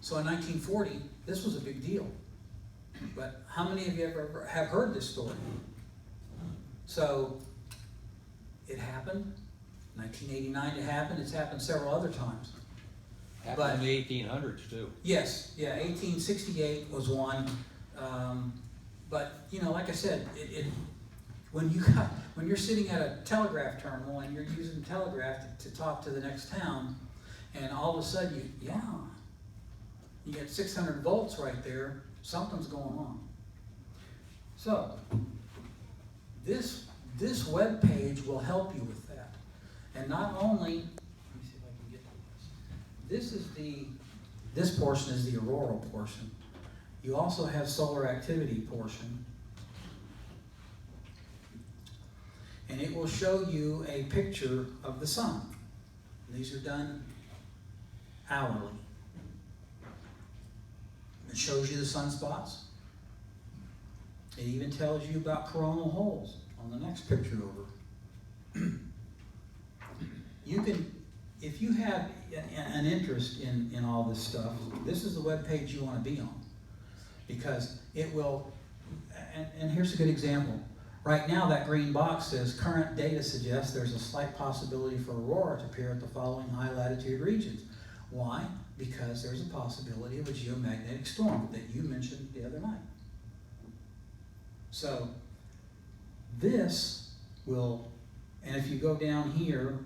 So in 1940, this was a big deal. But how many of you ever have heard this story? So it happened. 1989 it happened. It's happened several other times. Happened in the 1800s too. Yes, yeah, 1868 was one. But you know, like I said, when you're sitting at a telegraph terminal and you're using the telegraph to talk to the next town, and all of a sudden you get 600 volts right there, something's going on. So this web page will help you with that. And not only, let me see if I can get to this. This portion is the auroral portion. You also have solar activity portion. And it will show you a picture of the sun. These are done hourly. It shows you the sunspots. It even tells you about coronal holes on the next picture over. You can, if you have an interest in all this stuff, this is the web page you want to be on, because it will, and here's a good example. Right now that green box says current data suggests there's a slight possibility for aurora to appear at the following high latitude regions. Why? Because there's a possibility of a geomagnetic storm that you mentioned the other night. So this will, and if you go down here,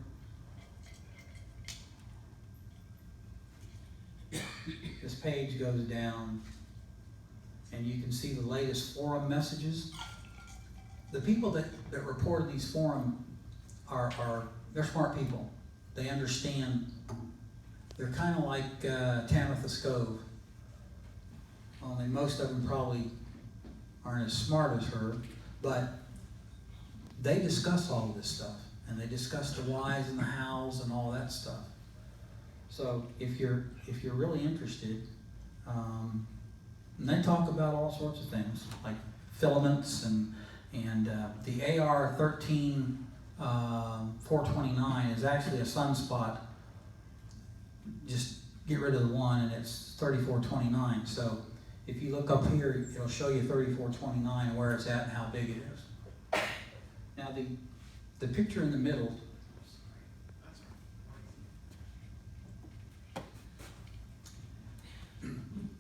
this page goes down and you can see the latest forum messages. The people that report these forum they're smart people. They understand. They're kind of like Tamitha Scove, only most of them probably aren't as smart as her, but they discuss all of this stuff, and they discuss the whys and the hows and all that stuff. So if you're really interested, and they talk about all sorts of things like filaments and the AR 429 is actually a sunspot. Just get rid of the one, and it's 3429. So if you look up here, it'll show you 3429 and where it's at and how big it is. Now the picture in the middle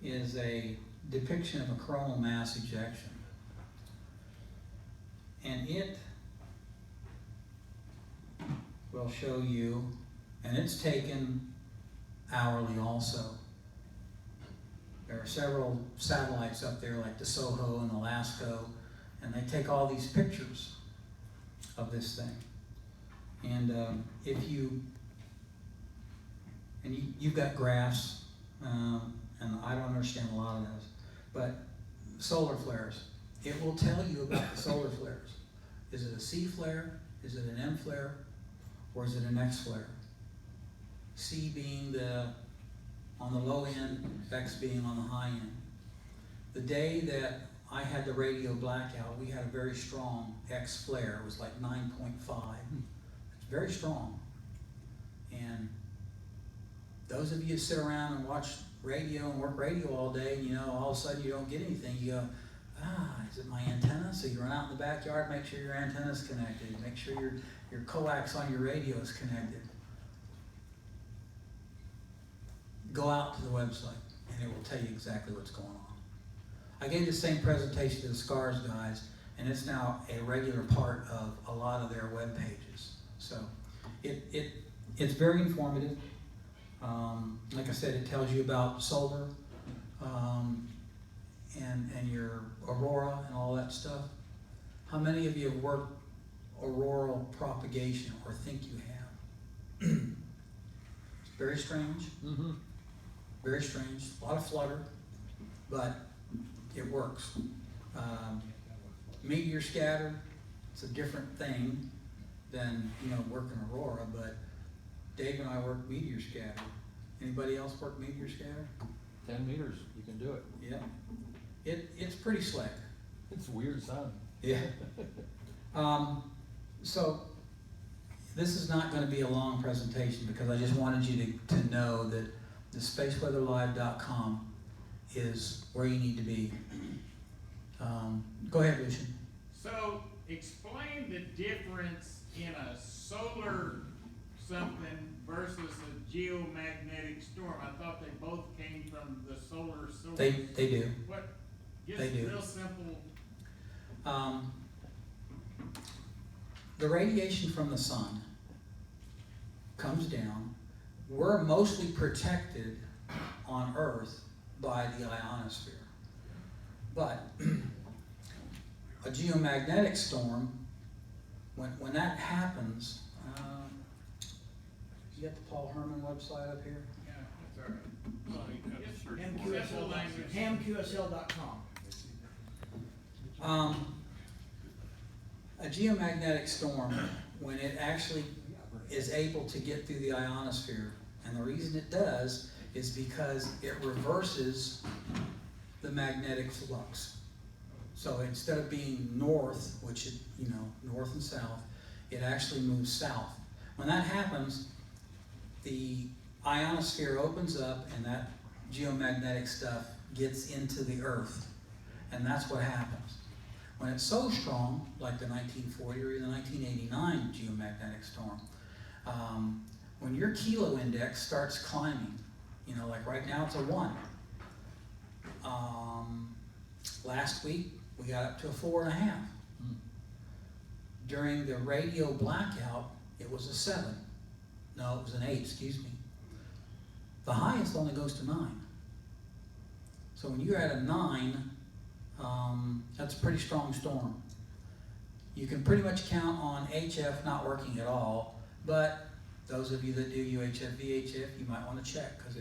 is a depiction of a coronal mass ejection. And it will show you, and it's taken hourly also. There are several satellites up there like the SOHO and the LASCO, and they take all these pictures of this thing. And you've got graphs, and I don't understand a lot of those, but solar flares, it will tell you about the solar flares. Is it a C flare? Is it an M flare? Or is it an X flare? C being on the low end, X being on the high end. The day that I had the radio blackout, we had a very strong X flare. It was like 9.5. It's very strong. And those of you who sit around and watch radio and work radio all day, and all of a sudden you don't get anything, you go, is it my antenna? So you run out in the backyard, make sure your antenna's connected, make sure your coax on your radio is connected. Go out to the website and it will tell you exactly what's going on. I gave the same presentation to the SCARS guys, and it's now a regular part of a lot of their web pages. So it's very informative. Like I said, it tells you about solar and your aurora and all that stuff. How many of you have worked auroral propagation or think you have? It's very strange. Mm-hmm. Very strange. A lot of flutter, but it works. Meteor scatter, it's a different thing than working aurora, but Dave and I work meteor scatter. Anybody else work meteor scatter? 10 meters, you can do it. Yeah. It's pretty slick. It's weird sound. Yeah. So this is not going to be a long presentation because I just wanted you to know that the spaceweatherlive.com is where you need to be. Go ahead, Lucian. So explain the difference in a solar something versus a geomagnetic storm. I thought they both came from the solar source. They do. What? Just They do. real simple. The radiation from the sun comes down. We're mostly protected on Earth by the ionosphere. But a geomagnetic storm, when that happens, you got the Paul Herman website up here? Yeah, that's all right. MQSL, Simple language. hamqsl.com. A geomagnetic storm, when it actually is able to get through the ionosphere, and the reason it does is because it reverses the magnetic flux. So instead of being north, which it, north and south, it actually moves south. When that happens, the ionosphere opens up and that geomagnetic stuff gets into the earth. And that's what happens. When it's so strong, like the 1940 or the 1989 geomagnetic storm, when your kilo index starts climbing, like right now it's a 1. Last week we got up to a 4.5. During the radio blackout, it was a 7. No, it was an 8, excuse me. The highest only goes to 9. So when you're at a 9, that's a pretty strong storm. You can pretty much count on HF not working at all, but those of you that do UHF, VHF, you might want to check because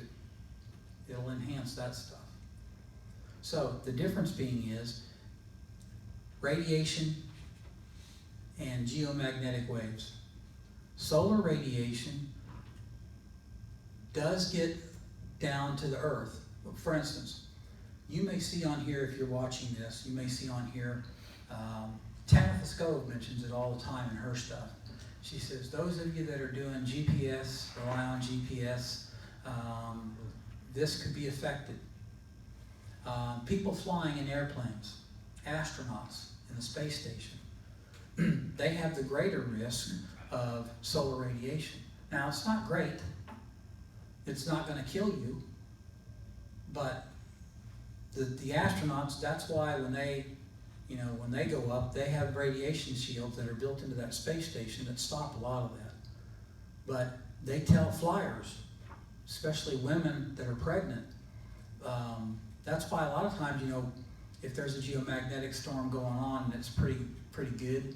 it'll enhance that stuff. So the difference being is radiation and geomagnetic waves. Solar radiation does get down to the earth. For instance, you may see on here, if you're watching this, you may see on here, Tabitha Scove mentions it all the time in her stuff. She says, those of you that are doing GPS, rely on GPS, this could be affected. People flying in airplanes, astronauts in the space station, they have the greater risk of solar radiation. Now, it's not great. It's not going to kill you, but the astronauts, that's why when they go up, they have radiation shields that are built into that space station that stop a lot of that. But they tell flyers, especially women that are pregnant, that's why a lot of times, if there's a geomagnetic storm going on and it's pretty good,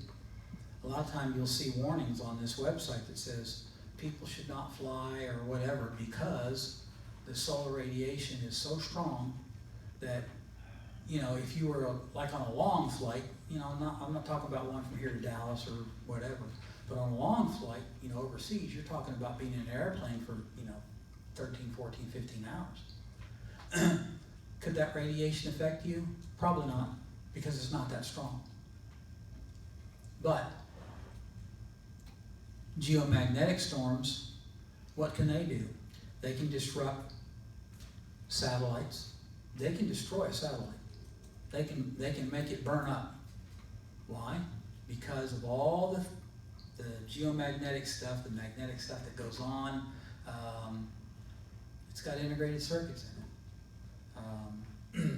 a lot of times you'll see warnings on this website that says people should not fly or whatever because the solar radiation is so strong that, if you were like on a long flight, I'm not talking about one from here to Dallas or whatever, but on a long flight, overseas, you're talking about being in an airplane for, 13, 14, 15 hours. Could that radiation affect you? Probably not, because it's not that strong. But geomagnetic storms, what can they do? They can disrupt satellites. They can destroy a satellite. They can make it burn up. Why? Because of all the geomagnetic stuff, the magnetic stuff that goes on. It's got integrated circuits in it.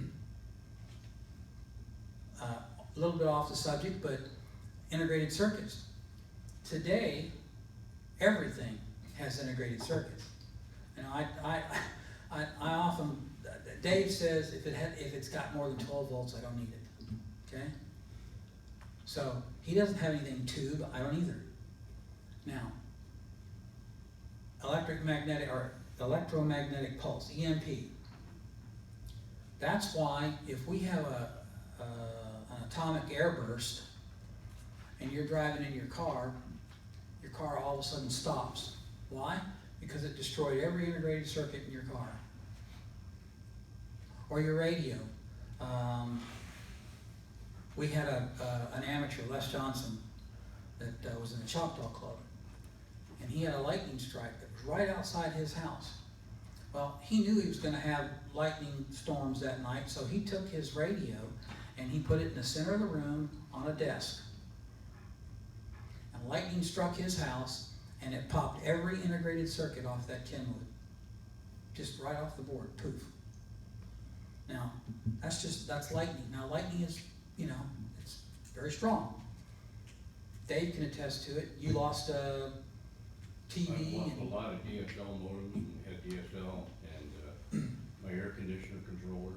A little bit off the subject, but integrated circuits. Today, everything has integrated circuits. And I often, Dave says if it's got more than 12 volts, I don't need it. Okay? So he doesn't have anything tube, I don't either. Now, electromagnetic pulse, EMP. That's why if we have an atomic airburst and you're driving in your car all of a sudden stops. Why? Because it destroyed every integrated circuit in your car. Or your radio. We had an amateur, Les Johnson, that was in the Choctaw Club. And he had a lightning strike that was right outside his house. Well, he knew he was gonna have lightning storms that night, so he took his radio and he put it in the center of the room on a desk. And lightning struck his house and it popped every integrated circuit off that Kenwood. Just right off the board, poof. Now, that's lightning. Now, lightning is, it's very strong. Dave can attest to it. You lost a TV. I lost a and lot of DSL modems and had DSL and my air conditioner controller